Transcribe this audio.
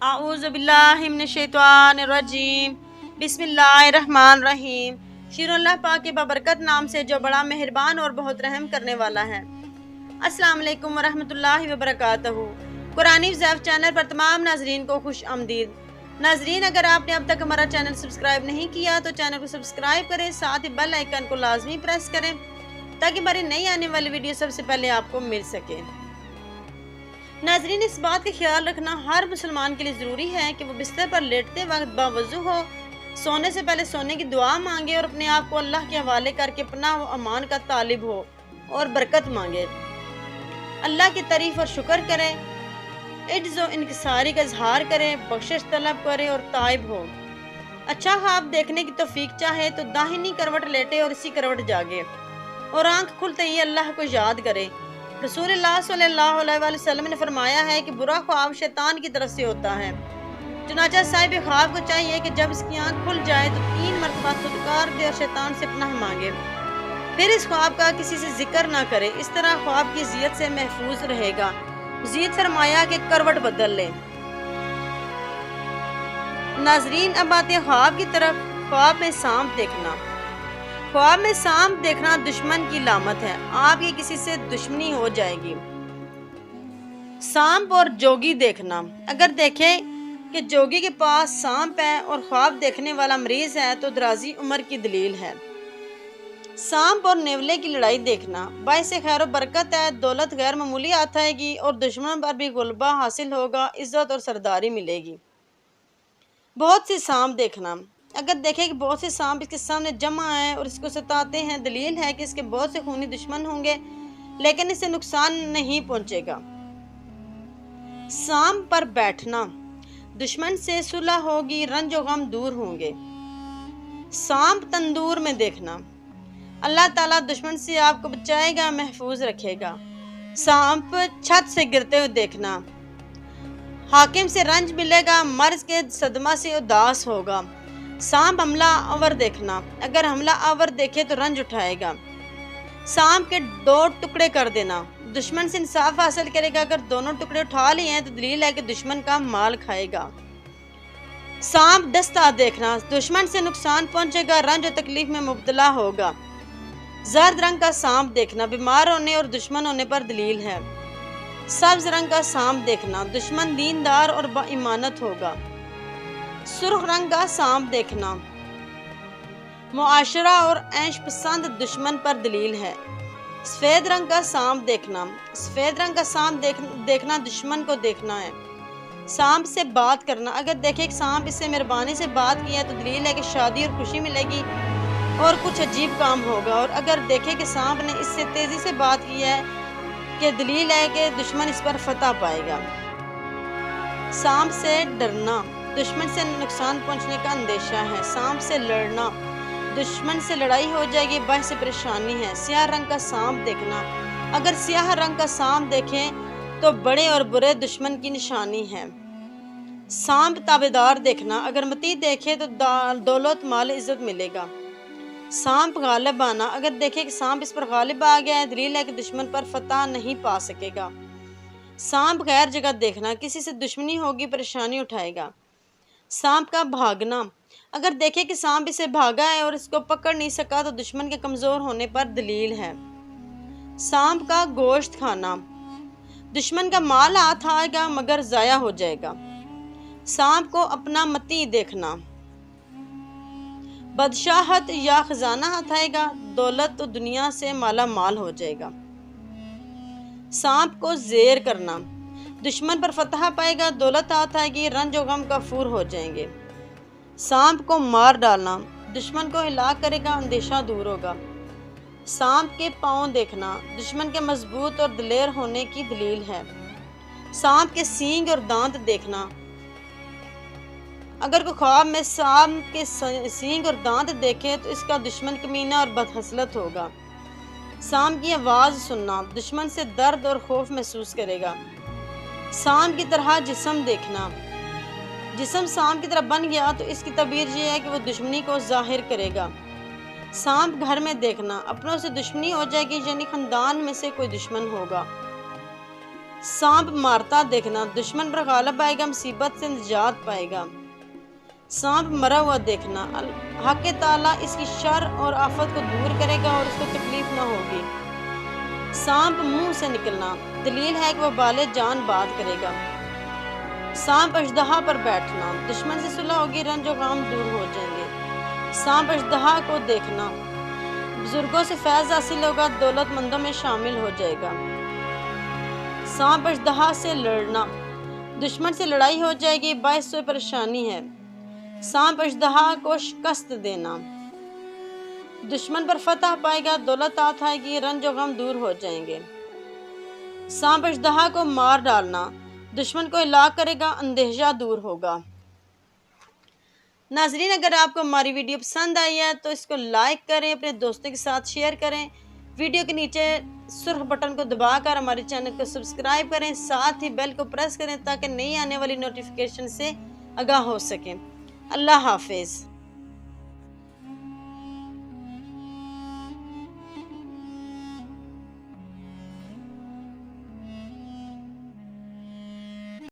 अऊज़ु बिल्लाहि मिनश्शैतानिर्रजीम बिस्मिल्लाहिर्रहमानिर्रहीम। शीरुल्लाह पाक के बबरकत नाम से जो बड़ा मेहरबान और बहुत रहम करने वाला है। अस्सलाम वालेकुम वरहमतुल्लाहि वबरकातुहू। कुरानी ज़ैफ़ चैनल पर तमाम नाज़रीन को खुश आमदीद। नाज़रीन, अगर आपने अब तक हमारा चैनल सब्सक्राइब नहीं किया तो चैनल को सब्सक्राइब करें, साथ ही बेल आइकन को लाजमी प्रेस करें ताकि हमारी नई आने वाली वीडियो सबसे पहले आपको मिल सके। नाज़रीन, इस बात का ख्याल रखना हर मुसलमान के लिए ज़रूरी है कि वो बिस्तर पर लेटते वक्त बावज़ू हो, सोने से पहले सोने की दुआ मांगे और अपने आप को अल्लाह के हवाले करके पनाह व अमान का तालिब हो और बरकत मांगे। अल्लाह की तारीफ़ और शुक्र करें, इज्ज़ व इनकिसारी का इजहार करें, बख्शिश तलब करे और ताइब हो। अच्छा ख्वाब देखने की तौफीक चाहे तो दाहिनी करवट लेटे और इसी करवट जागे और आंख खुलते ही अल्लाह को याद करे। रसूलुल्लाह सल्लल्लाहु अलैहि वसल्लम ने फरमाया है कि बुरा ख्वाब शैतान की तरफ से होता है। चुनांचे साहिब ख्वाब को चाहिए कि जब इसकी आंख खुल जाए तो 3 मरतबा फुदकार दे और शैतान से पनाह मांगे, फिर इस ख्वाब का किसी से जिक्र ना करे। इस तरह ख्वाब की ज़ियत से महफूज रहेगा। मज़ीद फरमाया कि करवट बदल ले। नाजरीन, अब आते हैं ख्वाब की तरफ। ख्वाब में सांप देखना। ख्वाब में सांप देखना दुश्मन की लामत है, आपकी किसी से दुश्मनी हो जाएगी। सांप और जोगी देखना। अगर देखें कि जोगी के पास सांप है और ख्वाब देखने वाला मरीज है तो दराजी उम्र की दलील है। सांप और नेवले की लड़ाई देखना बाइस खैर बरकत है, दौलत गैर मामूली आता है और दुश्मन पर भी गुलबा हासिल होगा, इज्जत और सरदारी मिलेगी। बहुत सी सांप देखना। अगर देखें कि बहुत से सांप इसके सामने जमा हैं और इसको सताते हैं, दलील है कि इसके बहुत से खूनी दुश्मन होंगे लेकिन इससे नुकसान नहीं पहुंचेगा। सांप पर बैठना। दुश्मन से सुलह होगी, रंज और गम दूर होंगे। सांप तंदूर में देखना। अल्लाह ताला दुश्मन से आपको बचाएगा, महफूज रखेगा। सांप छत से गिरते हुए देखना। हाकिम से रंज मिलेगा, मर्ज के सदमा से उदास होगा। सांप हमला आवर देखना। अगर हमला आवर देखे तो रंज उठाएगा। सांप के 2 टुकड़े कर देना। दुश्मन से इंसाफ हासिल करेगा। अगर दोनों टुकड़े उठा लिए हैं तो दलील है कि दुश्मन का माल खाएगा। सांप दस्ता देखना। दुश्मन से नुकसान पहुंचेगा, रंज और तकलीफ में मुब्तला होगा। जर्द रंग का सांप देखना बीमार होने और दुश्मन होने पर दलील है। सब्ज रंग का सांप देखना दुश्मन दीनदार और बाईमानत होगा। सुर्ख रंग का सांप देखना मुआशरा और ऐश पसंद दुश्मन पर दलील है। सफ़ेद रंग का सांप देखना। सफ़ेद रंग का सांप देखना दुश्मन को देखना है। सांप से बात करना। अगर देखे कि सांप इससे मेहरबानी से बात की है तो दलील है कि शादी और खुशी मिलेगी और कुछ अजीब काम होगा। और अगर देखे कि सांप ने इससे तेज़ी से बात की है कि दलील है कि दुश्मन इस पर फतह पाएगा। सांप से डरना। दुश्मन से नुकसान पहुंचने का अंदेशा है। सांप से लड़ना। दुश्मन से लड़ाई हो जाएगी, बाहर से परेशानी है। स्याह रंग का सांप देखना। अगर स्याह रंग का सांप देखें तो बड़े और बुरे दुश्मन की निशानी है। सांप ताबेदार देखना। अगर मती देखे तो दौलत माल इज्जत मिलेगा। सांप गालिब आना। अगर देखे कि सांप इस पर गालिब आ गया है, दलील है कि दुश्मन पर फतह नहीं पा सकेगा। सांप गैर जगह देखना। किसी से दुश्मनी होगी, परेशानी उठाएगा। सांप का भागना। अगर देखे कि सांप इसे भागा है और इसको पकड़ नहीं सका तो दुश्मन के कमज़ोर होने पर दलील है। सांप का गोश्त खाना। दुश्मन का माल हाथ आएगा मगर ज़ाया हो जाएगा। सांप को अपना मती देखना। बदशाहत या खजाना हाथ आएगा, दौलत तो दुनिया से माला माल हो जाएगा। सांप को ज़ेर करना। दुश्मन पर फतह पाएगा, दौलत हाथ आएगी, रंज और गम कफूर हो जाएंगे। सांप को मार डालना। दुश्मन को हिला करेगा, अंदेशा दूर होगा। सांप के पाँव देखना। दुश्मन के मजबूत और दिलेर होने की दलील है। सांप के सींग और दांत देखना। अगर कोई ख्वाब में सांप के सींग और दांत देखे तो इसका दुश्मन कमीना और बदहसलत होगा। सांप की आवाज़ सुनना। दुश्मन से दर्द और खौफ महसूस करेगा। सांप की तरह जिस्म देखना। जिस्म सांप की तरह बन गया तो इसकी तबीर ये है कि वो दुश्मनी को जाहिर करेगा। सांप घर में देखना। अपनों से दुश्मनी हो जाएगी, यानी खानदान में से कोई दुश्मन होगा। सांप मारता देखना, दुश्मन पर गालिब आएगा, मुसीबत से निजात पाएगा। सांप मरा हुआ देखना, हक ताला इसकी शर और आफत को दूर करेगा और उसको तकलीफ ना होगी। सांप मुंह से निकलना, दलील है कि वो बाले जान बात करेगा। सांप अजदहा पर बैठना, दुश्मन से सुलह होगी, रंज और गम दूर हो जाएंगे। सांप अजदहा को देखना, बुजुर्गों से फैज़ हासिल होगा, दौलतमंदों में शामिल हो जाएगा। सांप अजदहा से लड़ना, दुश्मन से लड़ाई हो जाएगी, बाइस परेशानी है। सांप अजदहा को शिकस्त देना, दुश्मन पर फतह पाएगा, दौलत आत आएगी, रंज और गम दूर हो जाएंगे। सांप अजदहा को मार डालना, दुश्मन को हिलाक करेगा, अंदेशा दूर होगा। नाज़रीन, अगर आपको हमारी वीडियो पसंद आई है तो इसको लाइक करें, अपने दोस्तों के साथ शेयर करें। वीडियो के नीचे सुर्ख बटन को दबाकर हमारे चैनल को सब्सक्राइब करें, साथ ही बेल को प्रेस करें ताकि नई आने वाली नोटिफिकेशन से आगाह हो सकें। अल्लाह हाफिज़।